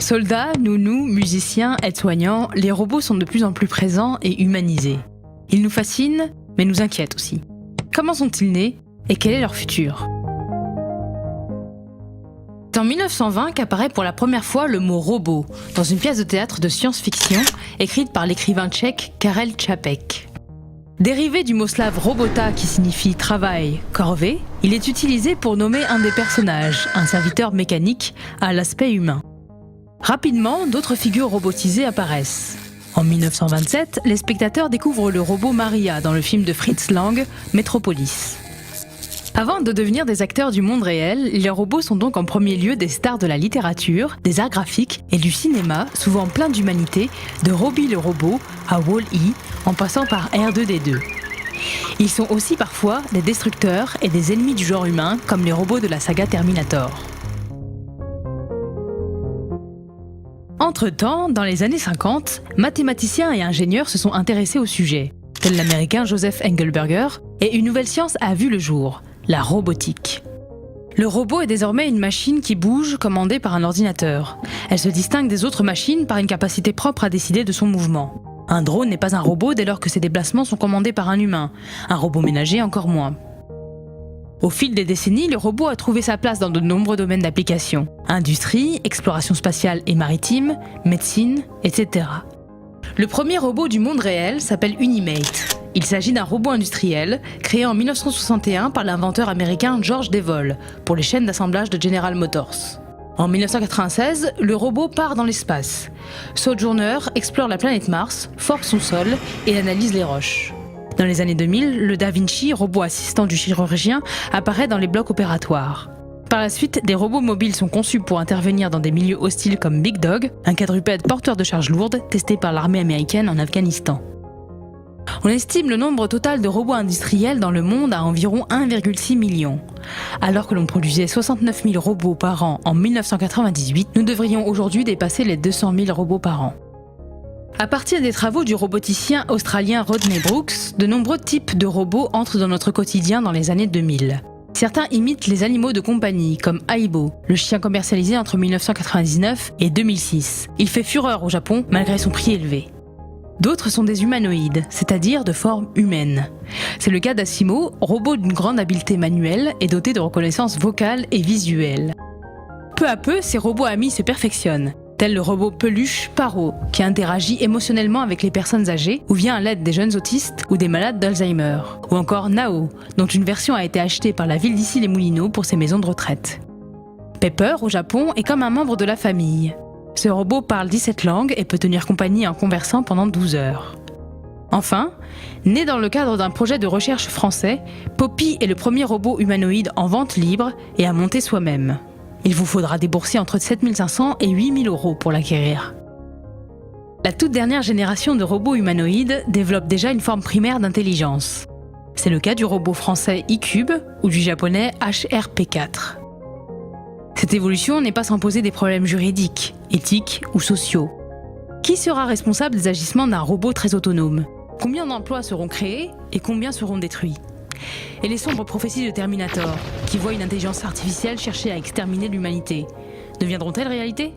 Soldats, nounous, musiciens, aides-soignants, les robots sont de plus en plus présents et humanisés. Ils nous fascinent, mais nous inquiètent aussi. Comment sont-ils nés et quel est leur futur ? C'est en 1920 qu'apparaît pour la première fois le mot robot dans une pièce de théâtre de science-fiction écrite par l'écrivain tchèque Karel Čapek. Dérivé du mot slave robota qui signifie travail, corvée, il est utilisé pour nommer un des personnages, un serviteur mécanique à l'aspect humain. Rapidement, d'autres figures robotisées apparaissent. En 1927, les spectateurs découvrent le robot Maria dans le film de Fritz Lang, Metropolis. Avant de devenir des acteurs du monde réel, les robots sont donc en premier lieu des stars de la littérature, des arts graphiques et du cinéma, souvent plein d'humanité, de Robbie le robot à Wall-E, en passant par R2-D2. Ils sont aussi parfois des destructeurs et des ennemis du genre humain, comme les robots de la saga Terminator. Entre-temps, dans les années 50, mathématiciens et ingénieurs se sont intéressés au sujet, tel l'américain Joseph Engelberger, et une nouvelle science a vu le jour, la robotique. Le robot est désormais une machine qui bouge, commandée par un ordinateur. Elle se distingue des autres machines par une capacité propre à décider de son mouvement. Un drone n'est pas un robot dès lors que ses déplacements sont commandés par un humain, un robot ménager encore moins. Au fil des décennies, le robot a trouvé sa place dans de nombreux domaines d'application. Industrie, exploration spatiale et maritime, médecine, etc. Le premier robot du monde réel s'appelle Unimate. Il s'agit d'un robot industriel créé en 1961 par l'inventeur américain George Devol pour les chaînes d'assemblage de General Motors. En 1996, le robot part dans l'espace. Sojourner explore la planète Mars, force son sol et analyse les roches. Dans les années 2000, le Da Vinci, robot assistant du chirurgien, apparaît dans les blocs opératoires. Par la suite, des robots mobiles sont conçus pour intervenir dans des milieux hostiles comme Big Dog, un quadrupède porteur de charges lourdes testé par l'armée américaine en Afghanistan. On estime le nombre total de robots industriels dans le monde à environ 1,6 million. Alors que l'on produisait 69 000 robots par an en 1998, nous devrions aujourd'hui dépasser les 200 000 robots par an. À partir des travaux du roboticien australien Rodney Brooks, de nombreux types de robots entrent dans notre quotidien dans les années 2000. Certains imitent les animaux de compagnie, comme Aibo, le chien commercialisé entre 1999 et 2006. Il fait fureur au Japon, malgré son prix élevé. D'autres sont des humanoïdes, c'est-à-dire de forme humaine. C'est le cas d'Asimo, robot d'une grande habileté manuelle et doté de reconnaissance vocale et visuelle. Peu à peu, ces robots amis se perfectionnent, tel le robot peluche Paro, qui interagit émotionnellement avec les personnes âgées ou vient à l'aide des jeunes autistes ou des malades d'Alzheimer. Ou encore Nao, dont une version a été achetée par la ville d'Issy-les-Moulineaux pour ses maisons de retraite. Pepper, au Japon, est comme un membre de la famille. Ce robot parle 17 langues et peut tenir compagnie en conversant pendant 12 heures. Enfin, né dans le cadre d'un projet de recherche français, Poppy est le premier robot humanoïde en vente libre et à monter soi-même. Il vous faudra débourser entre 7 500 et 8 000 € pour l'acquérir. La toute dernière génération de robots humanoïdes développe déjà une forme primaire d'intelligence. C'est le cas du robot français eCube ou du japonais HRP4. Cette évolution n'est pas sans poser des problèmes juridiques, éthiques ou sociaux. Qui sera responsable des agissements d'un robot très autonome ? Combien d'emplois seront créés et combien seront détruits ? Et les sombres prophéties de Terminator, qui voient une intelligence artificielle chercher à exterminer l'humanité, deviendront-elles réalité ?